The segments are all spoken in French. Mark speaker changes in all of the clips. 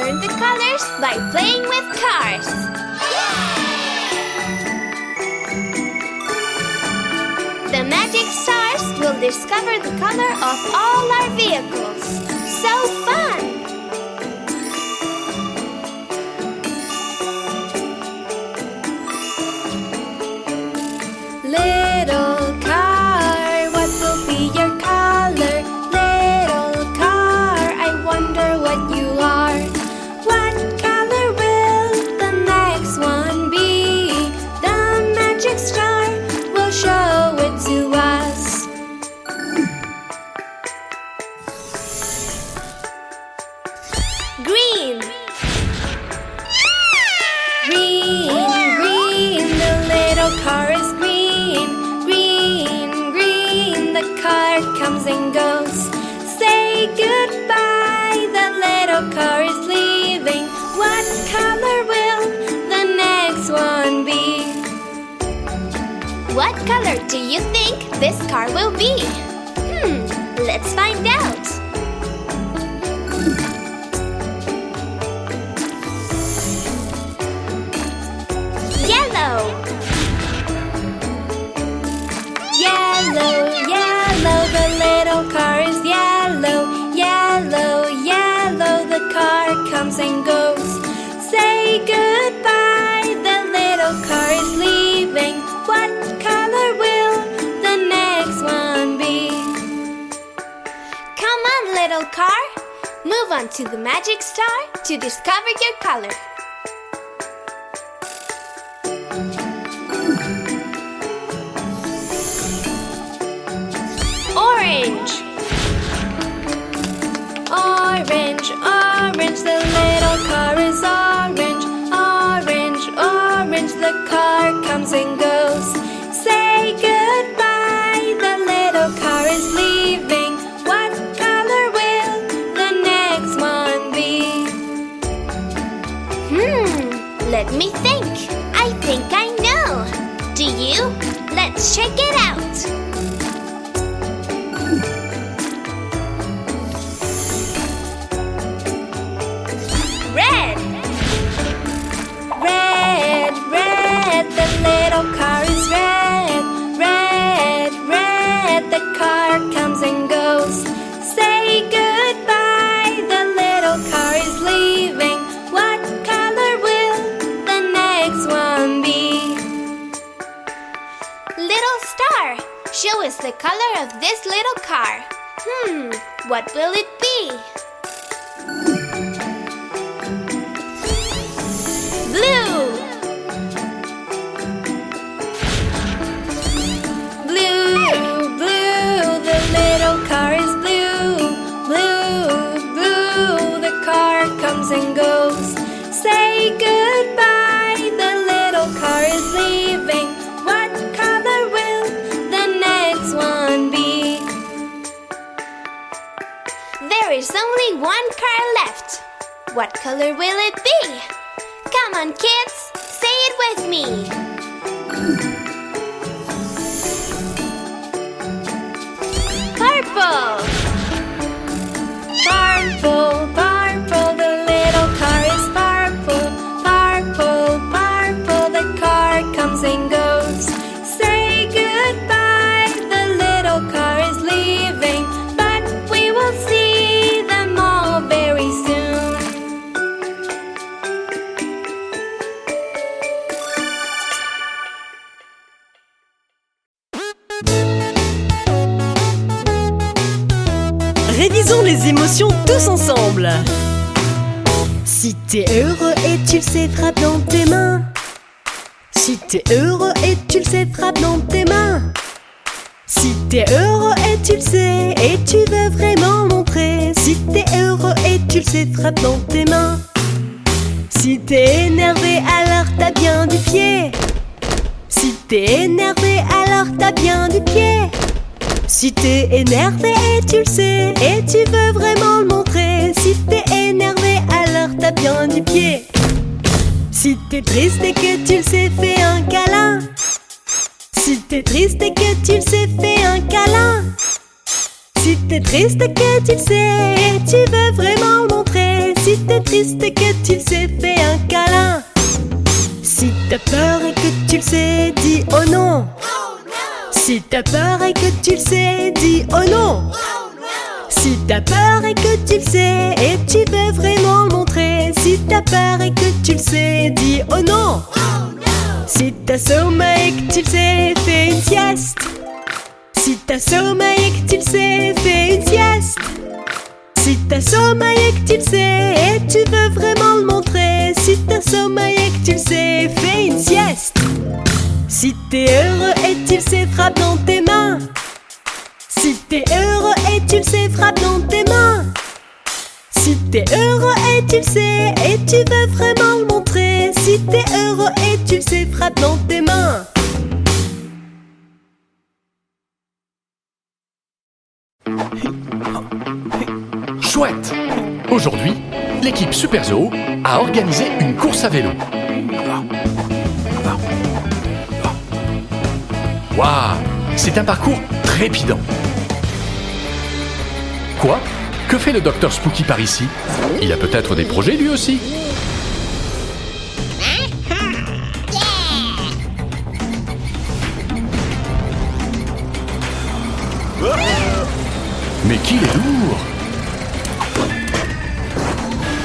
Speaker 1: learn the colors by playing with cars. The magic stars will discover the color of all our vehicles. So fun! Little car, what will be your color? Little car, I wonder what you are. What color will the next one be? The magic star will show it to us. Green. Green, green, the little car is green. Green, green, the car comes and goes. Say goodbye, the little car is leaving. What color will the next one be? What color do you think this car will be? Let's find out. Yellow. Yellow, yellow, the little car is yellow. Yellow, yellow, the car comes and goes. Say goodbye, the little car is leaving. What color will the next one be? Come on, little car. Move on to the magic star to discover your color. Orange. Orange, orange, the little car is orange. Orange, orange, the car comes and goes. Say goodbye, the little car is leaving. What color will the next one be? Let me think. I think I know. Do you? Let's check it out. Red. Red, red, the little car is red. Red, red, the car comes and goes. Say goodbye, the little car is leaving. What color will the next one be? Little star, show us the color of this little car. What will it be? Blue. Blue, blue, the little car is blue. Blue, blue, the car comes and goes. Say goodbye, the little car is leaving. What color will the next one be? There is only one car left. What color will it be? Come on, kids, say it with me. Purple. Purple, purple, the little car is purple. Purple, purple, the car comes and goes. Say goodbye, the little car is leaving. But we will see them all very soon.
Speaker 2: Révisons les émotions tous ensemble. Si t'es heureux et tu le sais, frappe dans tes mains. Si t'es heureux et tu le sais, frappe dans tes mains. Si t'es heureux et tu le sais, et tu veux vraiment montrer. Si t'es heureux et tu le sais, frappe dans tes mains. Si t'es énervé, alors t'as bien du pied. Si t'es énervé, alors t'as bien du pied. Si t'es énervé et tu le sais, et tu veux vraiment le montrer. Si t'es énervé, alors t'as bien du pied. Si t'es triste et que tu le sais, fais un câlin. Si t'es triste et que tu le sais, fais un câlin. Si t'es triste et que tu le sais, et tu veux vraiment le montrer. Si Si t'es triste et que tu le sais, fais un câlin. Si t'as peur et que tu le sais, dis oh non. Si t'as peur et que tu le sais, dis oh non. Si t'as peur et que tu le sais et tu veux vraiment le montrer, si t'as peur et que tu le sais, dis oh non. Si t'as sommeil et que tu le sais, fais une sieste. Si t'as sommeil et que tu le sais, fais une sieste. Si t'as sommeil et que tu le sais et tu veux vraiment le montrer, si t'as sommeil et que tu le sais, fais une sieste. Si t'es heureux et tu le sais, frappe dans tes mains. Si t'es heureux et tu le sais, frappe dans tes mains. Si t'es heureux et tu le sais et tu veux vraiment le montrer, si t'es heureux et tu le sais, frappe dans tes mains.
Speaker 3: Chouette! Aujourd'hui, l'équipe Super Zoo a organisé une course à vélo. Waouh! C'est un parcours trépidant. Quoi? Que fait le docteur Spooky par ici? Il a peut-être des projets lui aussi? Mais qu'il est lourd!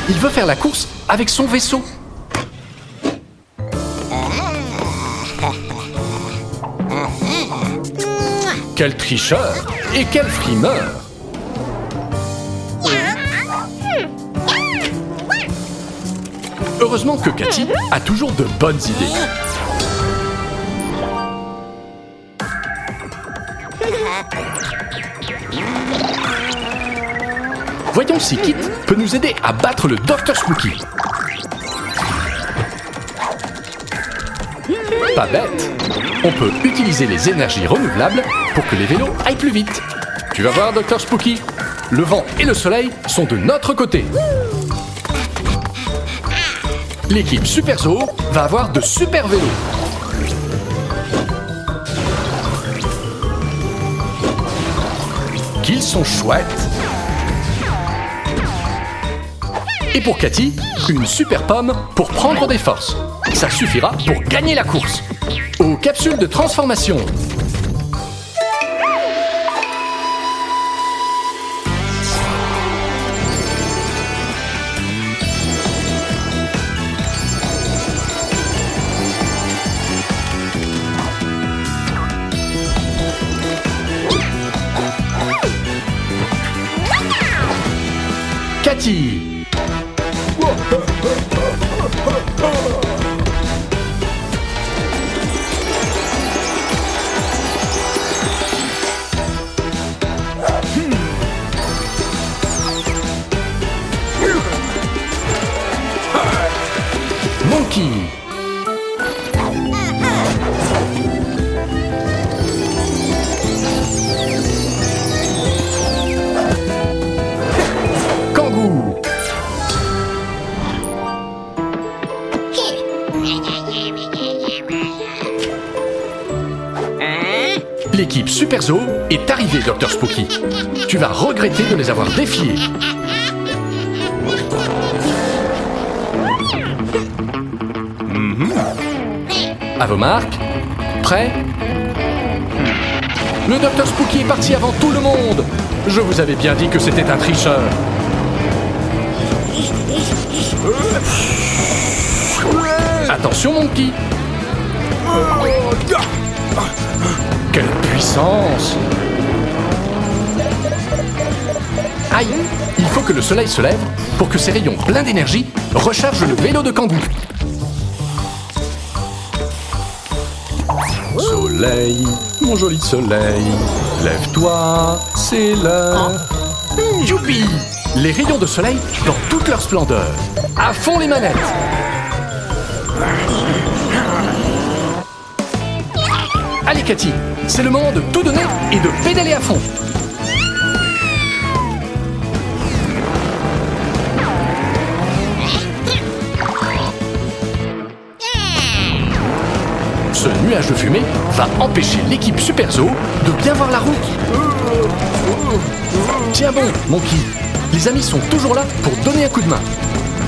Speaker 3: Il veut faire la course avec son vaisseau. Quel tricheur et quel frimeur! Heureusement que Cathy a toujours de bonnes idées. Voyons si Kit peut nous aider à battre le Dr Spooky. Pas bête! On peut utiliser les énergies renouvelables pour que les vélos aillent plus vite. Tu vas voir, Dr Spooky, le vent et le soleil sont de notre côté. L'équipe Super Zoo va avoir de super vélos. Qu'ils sont chouettes! Et pour Cathy, une super pomme pour prendre des forces. Ça suffira pour gagner la course. Aux capsules de transformation. Cathy. Monkey. Kangou. L'équipe Super Zoo est arrivée, Dr Spooky. Tu vas regretter de les avoir défiés. À vos marques. Prêts? Le Dr Spooky est parti avant tout le monde. Je vous avais bien dit que c'était un tricheur. Attention, Monkey. Quelle puissance! Aïe! Il faut que le soleil se lève pour que ses rayons pleins d'énergie rechargent le vélo de Kangou. Soleil, mon joli soleil, lève-toi, c'est l'heure. Youpi! Les rayons de soleil dans toute leur splendeur. À fond les manettes! Allez Cathy, c'est le moment de tout donner et de pédaler à fond. Ce nuage de fumée va empêcher l'équipe Super Zoo de bien voir la route. Tiens bon, Monkey, Les amis sont toujours là pour donner un coup de main.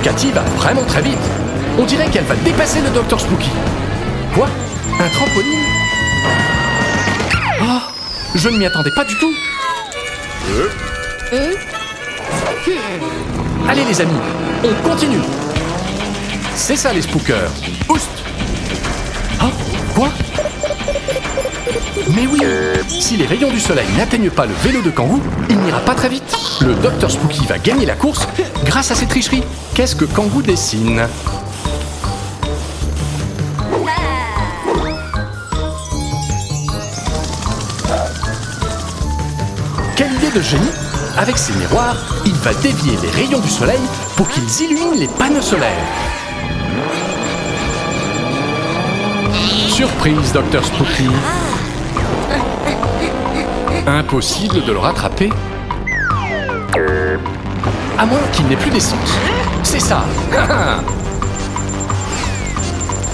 Speaker 3: Cathy va vraiment très vite. On dirait qu'elle va dépasser le Dr Spooky. Quoi? Un trampoline? Oh, je ne m'y attendais pas du tout. Allez les amis, on continue. C'est ça les spookers. Oust. Ah, quoi? Mais oui, si les rayons du soleil n'atteignent pas le vélo de Kangoo, il n'ira pas très vite. Le Dr Spooky va gagner la course grâce à ses tricheries. Qu'est-ce que Kangoo dessine? Quelle idée de génie! Avec ses miroirs, il va dévier les rayons du soleil pour qu'ils illuminent les panneaux solaires. Surprise, Dr Spooky. Impossible de le rattraper. À moins qu'il n'ait plus d'essence. C'est ça.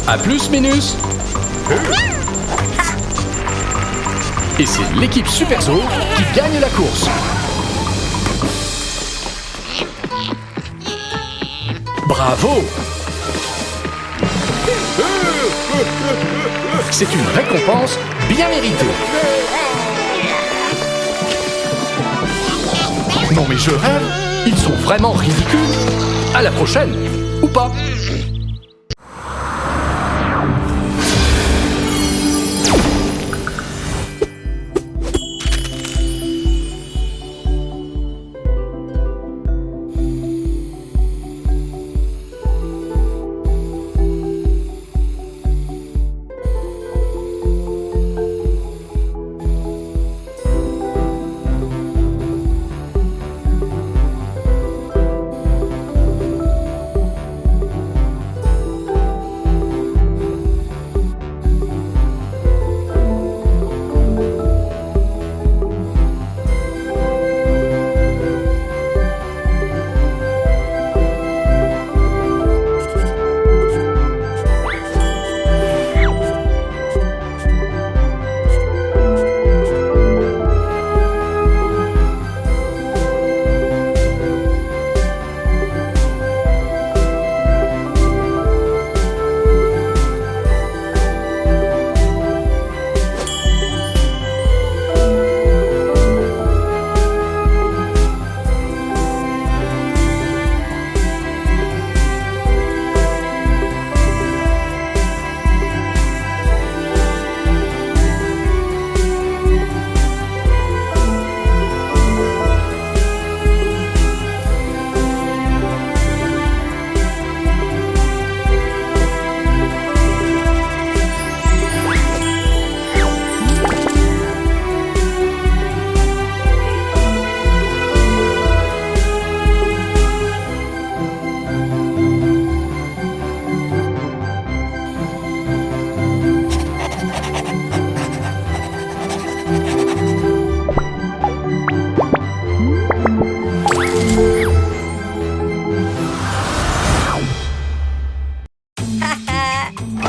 Speaker 3: À plus, Minus. Et c'est l'équipe Super Zoo qui gagne la course. Bravo! C'est une récompense bien méritée. Non mais je rêve, ils sont vraiment ridicules. À la prochaine, ou pas.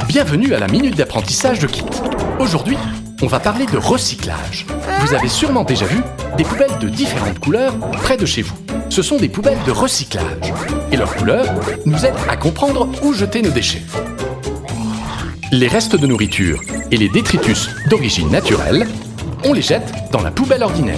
Speaker 3: Bienvenue à la minute d'apprentissage de Kit. Aujourd'hui, on va parler de recyclage. Vous avez sûrement déjà vu des poubelles de différentes couleurs près de chez vous. Ce sont des poubelles de recyclage. Et leurs couleurs nous aident à comprendre où jeter nos déchets. Les restes de nourriture et les détritus d'origine naturelle, on les jette dans la poubelle ordinaire.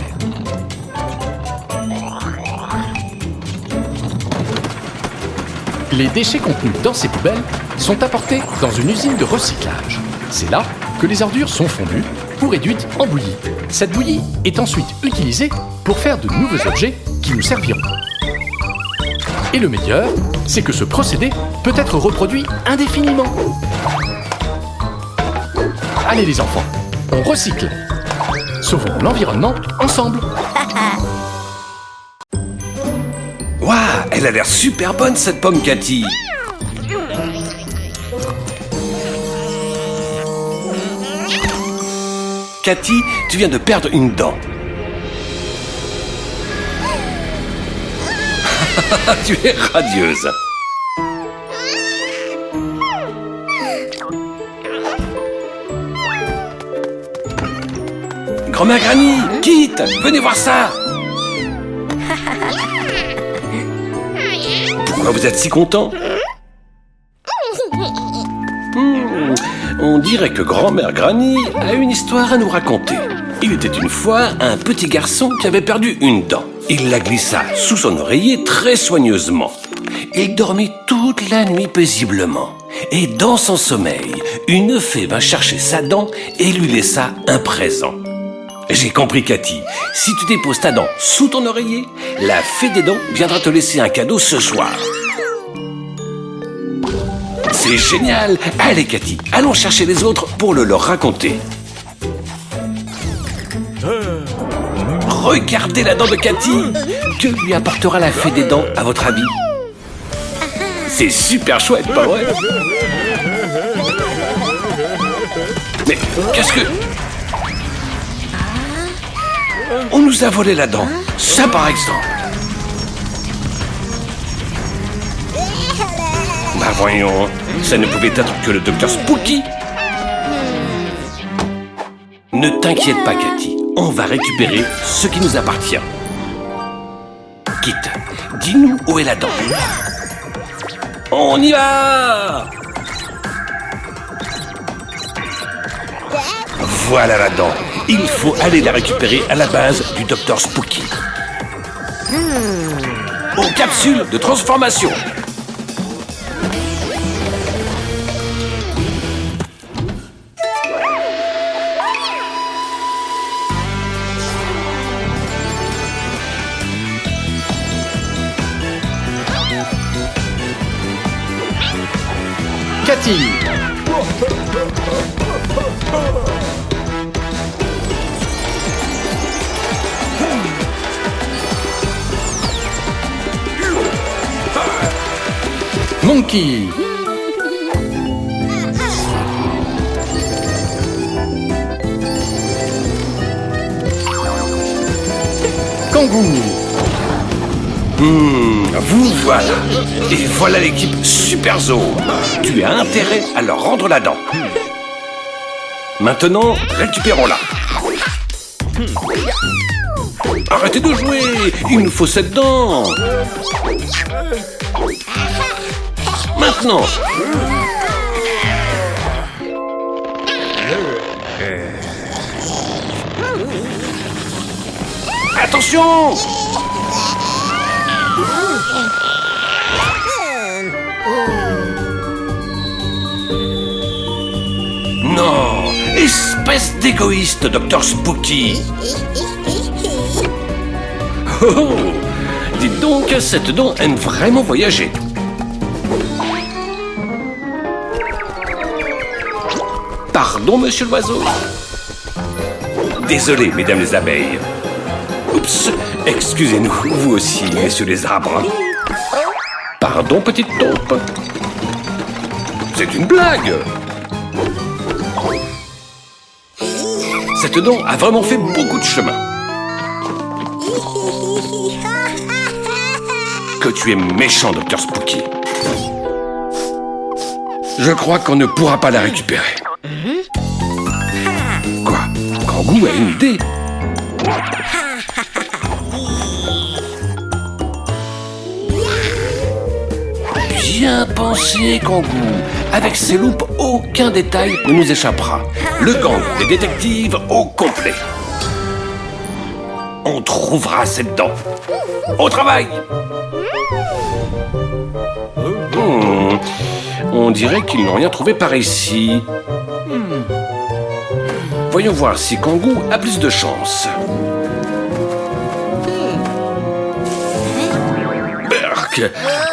Speaker 3: Les déchets contenus dans ces poubelles sont apportés dans une usine de recyclage. C'est là que les ordures sont fondues ou réduites en bouillie. Cette bouillie est ensuite utilisée pour faire de nouveaux objets qui nous serviront. Et le meilleur, c'est que ce procédé peut être reproduit indéfiniment. Allez les enfants, on recycle. Sauvons l'environnement ensemble.
Speaker 4: Waouh, elle a l'air super bonne cette pomme, Cathy. Cathy, tu viens de perdre une dent. Tu es radieuse. Grand-mère Granny, Kit, venez voir ça. Pourquoi vous êtes si content? On dirait que grand-mère Granny a une histoire à nous raconter. Il était une fois un petit garçon qui avait perdu une dent. Il la glissa sous son oreiller très soigneusement. Il dormit toute la nuit paisiblement. Et dans son sommeil, une fée vint chercher sa dent et lui laissa un présent. J'ai compris, Cathy. Si tu déposes ta dent sous ton oreiller, la fée des dents viendra te laisser un cadeau ce soir. C'est génial! Allez, Cathy, allons chercher les autres pour le leur raconter. Regardez la dent de Cathy! Que lui apportera la fée des dents, à votre avis? C'est super chouette, pas vrai? Mais qu'est-ce que... On nous a volé la dent. Ça, par exemple. Bah voyons, ça ne pouvait être que le docteur Spooky. Ne t'inquiète pas, Cathy. On va récupérer ce qui nous appartient. Kit, dis-nous où est la dent. On y va! Voilà la dent. Il faut aller la récupérer à la base du docteur Spooky. Aux capsules de transformation.
Speaker 3: Cathy. Monkey. Kangou.
Speaker 4: Vous voilà. Et voilà l'équipe Super Zoo. Tu as intérêt à leur rendre la dent. Maintenant, récupérons-la. Arrêtez de jouer. Il nous faut cette dent. Maintenant. Attention! Non! Espèce d'égoïste, Docteur Spooky! Oh! Dites donc, cette dent aime vraiment voyager. Pardon, monsieur l'oiseau. Désolé, mesdames les abeilles. Oups, excusez-nous, vous aussi, messieurs les arbres. Pardon, petite taupe. C'est une blague. Cette dent a vraiment fait beaucoup de chemin. Que tu es méchant, Docteur Spooky. Je crois qu'on ne pourra pas la récupérer. Quoi? Kangou a une idée. Bien pensé, Kangou. Avec ses loupes, aucun détail ne nous échappera. Le gang des détectives au complet. On trouvera cette dent. Au travail! On dirait qu'ils n'ont rien trouvé par ici. Voyons voir si Kangou a plus de chance. Berk,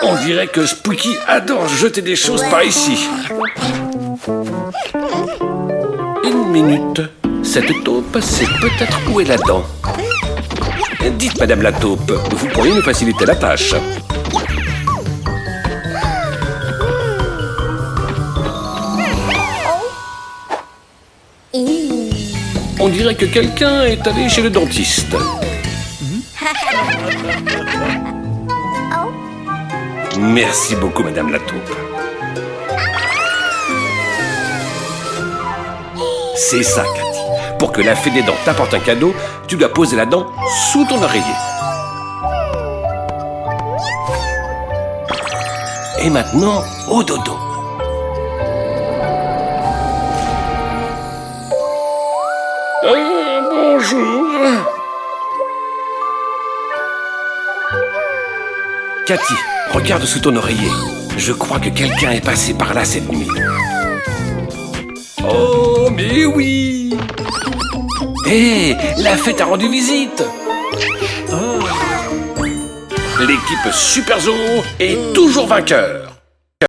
Speaker 4: on dirait que Spooky adore jeter des choses par ici. Une minute. Cette taupe sait peut-être où est la dent. Dites, madame la taupe, vous pourriez nous faciliter la tâche. On dirait que quelqu'un est allé chez le dentiste. Merci beaucoup, madame la taupe. C'est ça, Cathy. Pour que la fée des dents t'apporte un cadeau, tu dois poser la dent sous ton oreiller. Et maintenant, au dodo. Bonjour. Cathy, regarde sous ton oreiller. Je crois que quelqu'un est passé par là cette nuit. Oh, mais oui! Hé, la fête a rendu visite! L'équipe Super Zoo est toujours vainqueur!